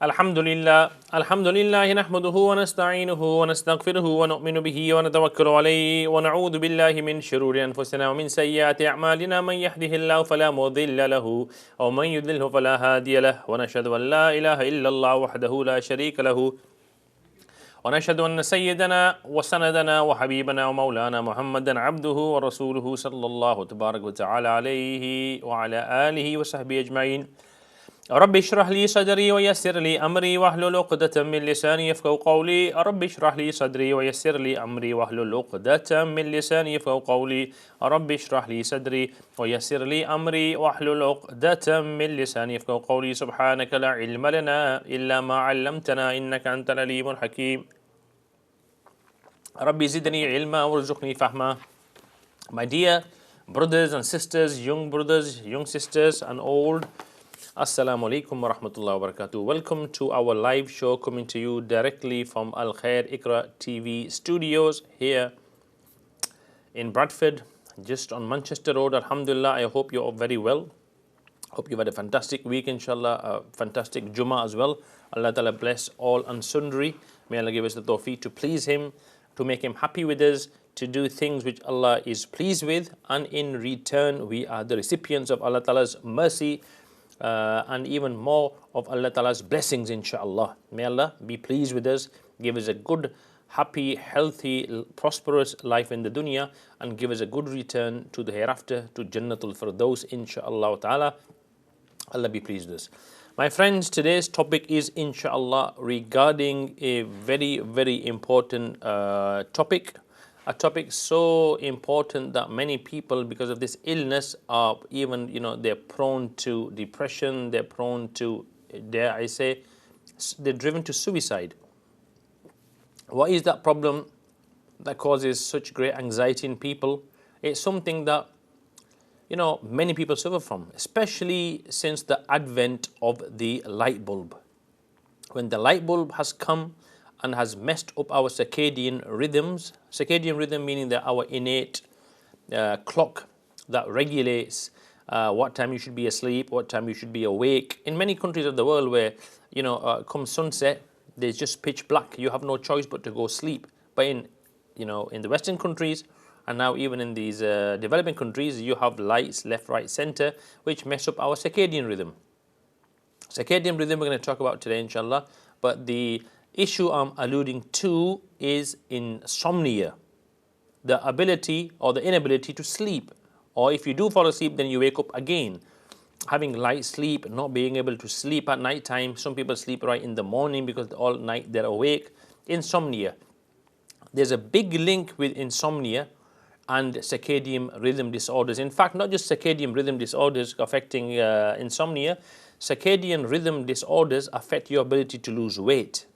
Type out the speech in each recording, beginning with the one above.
الحمد لله نحمده ونستعينه ونستغفره ونؤمن به ونتوكل عليه ونعوذ بالله من شرور أنفسنا ومن سيئات أعمالنا من يهده الله فلا مضل له ومن يضلله فلا هادي له ونشهد أن لا إله إلا الله وحده لا شريك له ونشهد أن سيدنا وسندنا وحبيبنا ومولانا محمدا عبده ورسوله صلى الله تبارك وتعالى عليه وعلى آله وصحبه أجمعين. رب اشرح لي صدري ويسر لي أمري واحلل عقدة من لساني يفقهوا قولي. رب اشرح لي صدري ويسر لي أمري واحلل عقدة من لساني يفقهوا قولي. رب اشرح لي صدري ويسر لي أمري واحلل عقدة من لساني يفقهوا قولي. سبحانك لا علم لنا إلا ما علمتنا إنك أنت العليم الحكيم. ربي زدني علما وارزقني فهما. My dear brothers and sisters, young brothers, young sisters and old, Assalamu alaikum wa rahmatullahi wa barakatuh. Welcome to our live show coming to you directly from Al Khair Iqra TV studios here in Bradford, just on Manchester Road. Alhamdulillah, I hope you're all very well. Hope you've had a fantastic week, inshallah, a fantastic Jummah as well. Allah Ta'ala bless all and sundry. May Allah give us the tawfiq to please Him, to make Him happy with us, to do things which Allah is pleased with, and in return we are the recipients of Allah Ta'ala's mercy, and even more of Allah Ta'ala's blessings, inshallah. May Allah be pleased with us, give us a good, happy, healthy, prosperous life in the dunya, and give us a good return to the hereafter, to Jannatul Firdaus, inshallah ta'ala. Allah be pleased with us. My friends, today's topic is, inshallah, regarding a very, very important topic. A topic so important that many people, because of this illness, are even, they're prone to depression, they're prone to, dare I say, they're driven to suicide. What is that problem that causes such great anxiety in people? It's something that, many people suffer from, especially since the advent of the light bulb. When the light bulb has come and has messed up our circadian rhythms. Circadian rhythm meaning that our innate clock that regulates what time you should be asleep, what time you should be awake. In many countries of the world where, come sunset, there's just pitch black. You have no choice but to go sleep. But in the Western countries, and now even in these developing countries, you have lights left, right, center, which mess up our circadian rhythm. Circadian rhythm we're going to talk about today, inshallah. But the issue I'm alluding to is insomnia, the ability or the inability to sleep, or if you do fall asleep, then you wake up again, having light sleep, not being able to sleep at night time. Some people sleep right in the morning because all night they're awake. Insomnia. There's a big link with insomnia and circadian rhythm disorders. In fact, not just circadian rhythm disorders affecting insomnia, circadian rhythm disorders affect your ability to lose weight.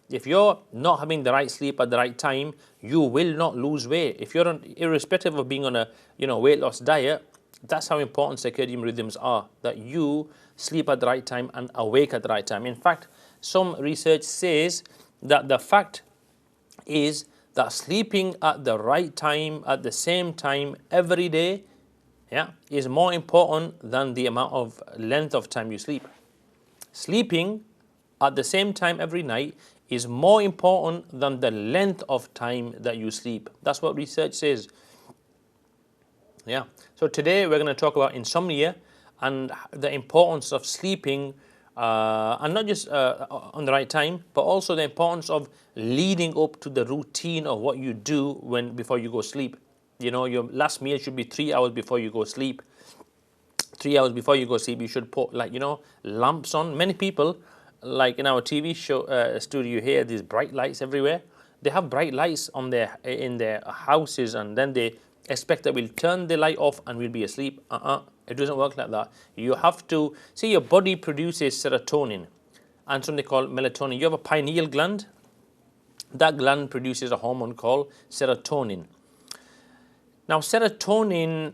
If you're not having the right sleep at the right time, you will not lose weight. If you're irrespective of being on a weight loss diet, that's how important circadian rhythms are, that you sleep at the right time and awake at the right time. In fact, some research says that the fact is that sleeping at the right time, at the same time every day, is more important than the amount of length of time you sleep. Sleeping at the same time every night is more important than the length of time that you sleep. That's what research says. So today we're going to talk about insomnia and the importance of sleeping, and not just on the right time, but also the importance of leading up to the routine of what you do before you go sleep. Your last meal should be 3 hours before you go sleep. 3 hours before you go sleep, you should put lamps on. Many people, like in our TV show studio here, there's bright lights everywhere. They have bright lights in their houses, and then they expect that we'll turn the light off and we'll be asleep. It doesn't work like that. You have to see, your body produces serotonin and something called melatonin. You have a pineal gland. That gland produces a hormone called serotonin. Now, serotonin,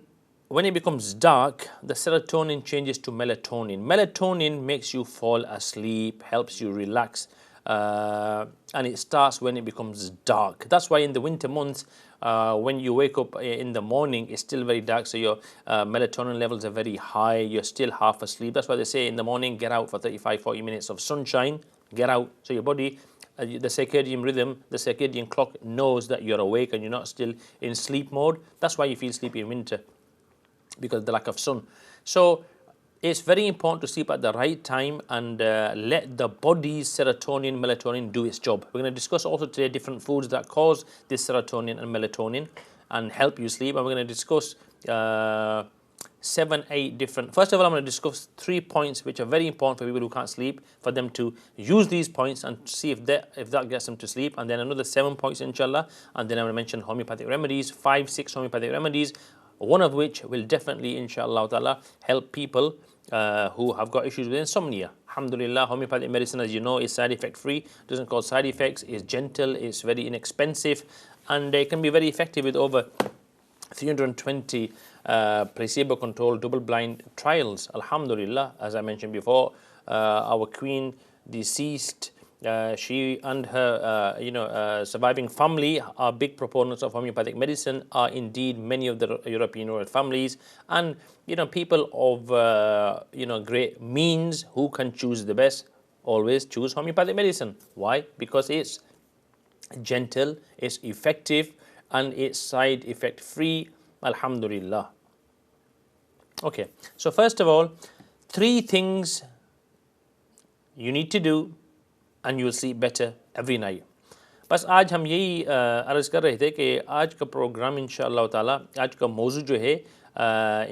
when it becomes dark, the serotonin changes to melatonin. Melatonin makes you fall asleep, helps you relax, and it starts when it becomes dark. That's why in the winter months, when you wake up in the morning, it's still very dark, so your melatonin levels are very high, you're still half asleep. That's why they say in the morning, get out for 35-40 minutes of sunshine, get out, so your body, the circadian rhythm, the circadian clock knows that you're awake and you're not still in sleep mode. That's why you feel sleepy in winter, because of the lack of sun. So it's very important to sleep at the right time and let the body's serotonin, melatonin do its job. We're going to discuss also today different foods that cause this serotonin and melatonin and help you sleep. And we're going to discuss 7-8 different. First of all, I'm going to discuss 3 points which are very important for people who can't sleep, for them to use these points and see if that gets them to sleep. And then another 7 points, inshallah. And then I'm going to mention homeopathic remedies, 5-6 homeopathic remedies, one of which will definitely, inshallah ta'ala, help people who have got issues with insomnia. Alhamdulillah, homeopathic medicine, as you know, is side effect free, doesn't cause side effects, is gentle, is very inexpensive, and it can be very effective with over 320 placebo-controlled double-blind trials. Alhamdulillah, as I mentioned before, our queen, deceased, she and her surviving family are big proponents of homeopathic medicine, are indeed many of the European royal families, and people of great means who can choose the best always choose homeopathic medicine. Why? Because it's gentle, it's effective, and it's side effect free. Alhamdulillah. Okay, so first of all, 3 things you need to do and you will sleep better every night. बस आज हम यही अर्ज़ कर रहे थे कि आज का प्रोग्राम इंशाअल्लाह ताला, आज का मौजू जो है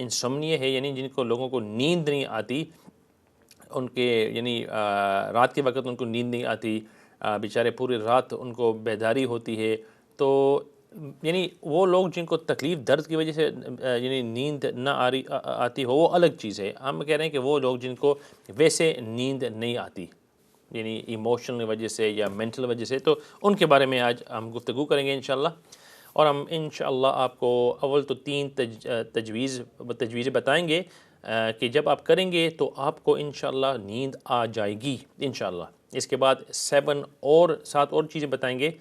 इंसोम्निया है, यानी जिनको लोगों को नींद नहीं आती, उनके यानी रात के वक्त उनको नींद नहीं आती, बेचारे पूरी रात उनको बेदारी होती है, तो यानी वो लोग जिनको तकलीफ़ दर्द की वजह से यानी नींद ना आती हो, वो अलग चीज़ है। हम कह रहे हैं कि वो लोग जिनको वैसे नींद नहीं आती, यानी इमोशनल वजह से या मेंटल वजह से, तो उनके बारे में आज हम गुफ्तगू करेंगे इंशाअल्लाह। और हम इंशाअल्लाह आपको अव्वल तो 3 तजवीज़ें बताएंगे कि जब आप करेंगे तो आपको इंशाअल्लाह नींद आ जाएगी इंशाअल्लाह। इसके बाद 7 और चीज़ें बताएंगे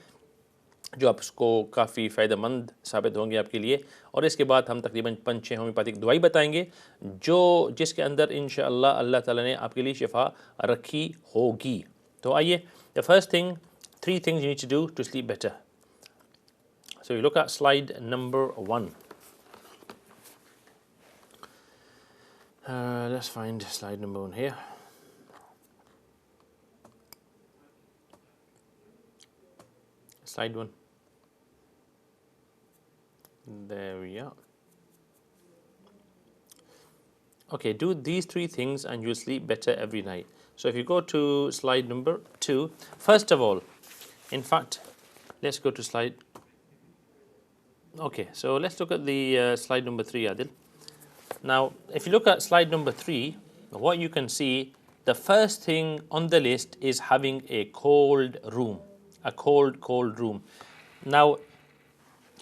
जो आपको काफ़ी फ़ायदेमंद साबित होंगे आपके लिए। और इसके बाद हम तकरीबन 5-6 होम्योपैथिक दवाई बताएंगे जिसके अंदर इंशाअल्लाह अल्लाह ताला ने आपके लिए शिफा रखी होगी। तो आइए, the first thing, 3 things you need to do to sleep better. So you look at slide number 1. Let's find slide number 1 here. Slide 1. There we are. Okay, do these 3 things and you'll sleep better every night. So if you go to slide number 2, first of all, in fact, let's go to slide. Okay, so let's look at the slide number 3, Adil. Now, if you look at slide number 3, what you can see, the first thing on the list is having a cold room, a cold room. Now,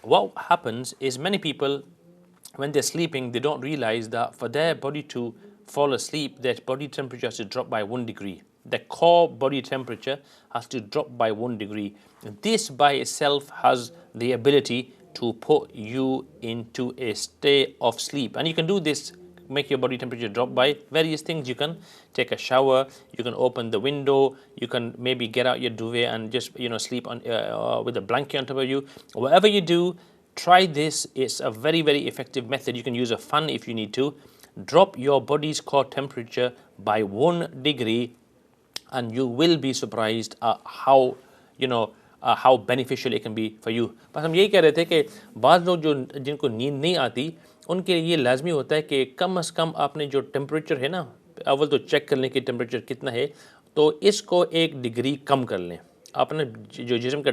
what happens is many people, when they're sleeping, they don't realize that for their body to fall asleep, their body temperature has to drop by 1 degree. The core body temperature has to drop by 1 degree. This by itself has the ability to put you into a state of sleep. And you can do this, make your body temperature drop by various things. You can take a shower, you can open the window, you can maybe get out your duvet and just sleep on with a blanket on top of you. Whatever you do, try this. It's a very, very effective method. You can use a fan if you need to. Drop your body's core temperature by 1 degree and you will be surprised at how how beneficial it can be for you. बस हम यही कह रहे थे कि बाज़ लोग जिनको नींद नहीं आती, उनके लिए लाजमी होता है कि कम से कम आपने जो टेम्परेचर है ना, अव्वल तो चेक कर लें कि टेम्परेचर कितना है, तो इसको 1 डिग्री कम कर लें। आपने जो जिस्म का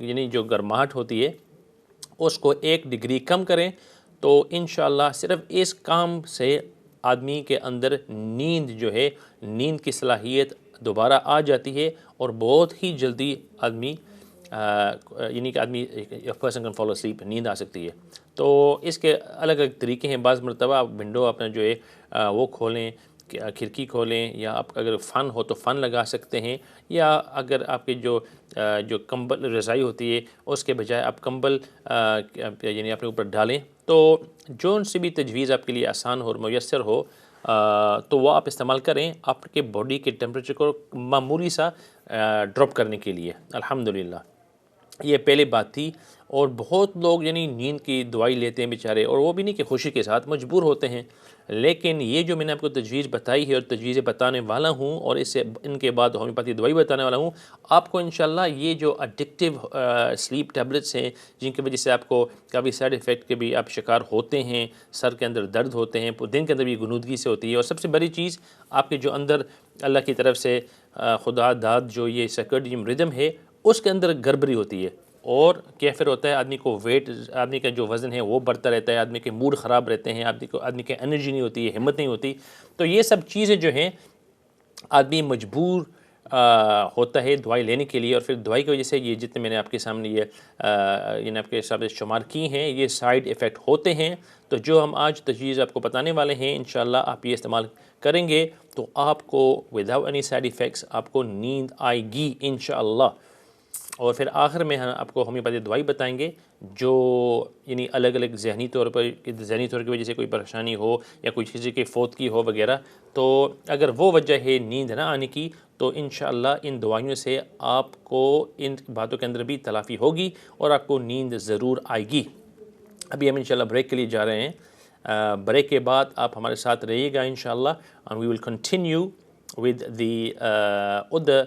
यानी जो गर्माहट होती है उसको 1 डिग्री कम करें, तो इंशाअल्लाह सिर्फ इस काम से आदमी के अंदर नींद जो है, नींद की सलाहियत दोबारा आ जाती है और बहुत ही जल्दी आदमी यानी कि आदमी पर्सन कैन फॉलो स्लीप, नींद आ सकती है। तो इसके अलग अलग तरीके हैं। बाज़ मरतबा आप विंडो अपना जो है वो खोलें, खिड़की खोलें, या आप अगर फ़न हो तो फ़न लगा सकते हैं, या अगर आपके जो कंबल रज़ाई होती है उसके बजाय आप कंबल यानी अपने ऊपर डालें, तो जो उनसे भी तजवीज़ आपके लिए आसान हो और मुयस्सर हो तो वो आप इस्तेमाल करें आपके बॉडी के टेम्परेचर को मामूली सा ड्रॉप करने के लिए। अल्हम्दुलिल्लाह ये पहले बात थी। और बहुत लोग यानी नींद की दवाई लेते हैं बेचारे, और वो भी नहीं कि खुशी के साथ, मजबूर होते हैं। लेकिन ये जो मैंने आपको तजवीज़ बताई है और तजवीज़ें बताने वाला हूँ, और इससे इनके बाद होम्योपैथी दवाई बताने वाला हूँ, आपको इंशाल्लाह ये जो एडिक्टिव स्लीप टैबलेट्स हैं जिनकी वजह से आपको काफ़ी साइड इफ़ेक्ट के भी आप शिकार होते हैं, सर के अंदर दर्द होते हैं, दिन के अंदर भी गुनूदगी से होती है, और सबसे बड़ी चीज़ आपके जो अंदर अल्लाह की तरफ से खुदा दाद जो ये सर्कैडियन रिदम है उसके अंदर गड़बड़ी होती है, और क्या फिर होता है आदमी को वेट, आदमी का जो वज़न है वो बढ़ता रहता है, आदमी के मूड ख़राब रहते हैं, आदमी के एनर्जी नहीं होती है, हिम्मत नहीं होती। तो ये सब चीज़ें जो हैं आदमी मजबूर होता है दवाई लेने के लिए, और फिर दवाई की वजह से ये जितने मैंने आपके सामने ये आपके सामने शुमार की हैं ये साइड इफ़ेक्ट होते हैं। तो जो हम आज तजवीज़ आपको बताने वाले हैं इंशाल्लाह आप ये इस्तेमाल करेंगे तो आपको विदाउट एनी साइड इफ़ेक्ट्स आपको नींद आएगी इंशाल्लाह। और फिर आखिर में हम आपको होम्योपैथी दवाई बताएंगे जो यानी अलग अलग जहनी तौर की वजह से कोई परेशानी हो या कोई किसी के फौत की हो वगैरह, तो अगर वो वजह है नींद ना आने की तो इंशाअल्लाह इन दवाइयों से आपको इन बातों के अंदर भी तलाफ़ी होगी और आपको नींद ज़रूर आएगी। अभी हम इंशाअल्लाह ब्रेक के लिए जा रहे हैं। ब्रेक के बाद आप हमारे साथ रहिएगा इंशाअल्लाह, and we will continue with the other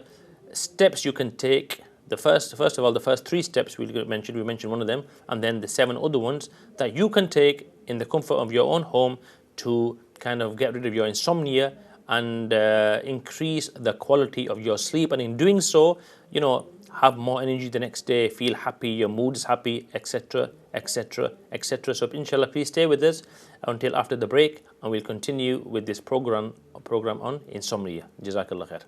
steps you can take. First of all, the first 3 steps we mentioned one of them, and then the 7 other ones that you can take in the comfort of your own home to kind of get rid of your insomnia and increase the quality of your sleep, and in doing so, have more energy the next day, feel happy, your mood is happy, etc., etc., etc. So inshallah, please stay with us until after the break, and we'll continue with this program on insomnia. Jazakallah khair.